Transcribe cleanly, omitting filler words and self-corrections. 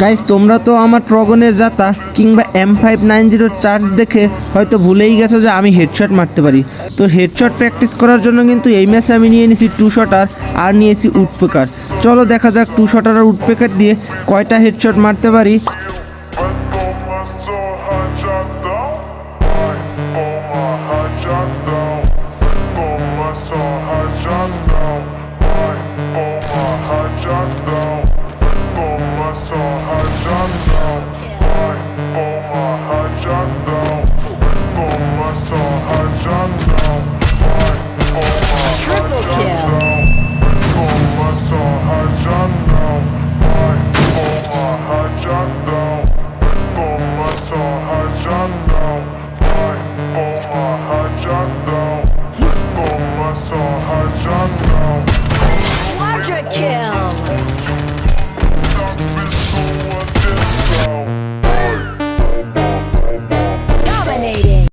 Guys তোমরা তো আমার ট্রগনের জাতা কিংবা M590 চার্জ দেখে হয়তো ভুলেই গেছো যে আমি হেডশট মারতে পারি। তো হেডশট প্র্যাকটিস করার জন্য কিন্তু এই ম্যাচে আমি নিয়ে নিয়েছি টু শটার আর নিয়েছি উডপেকার। চলো দেখা যাক টু শটার আর উডপেকার দিয়ে কয়টা হেডশট মারতে পারি। So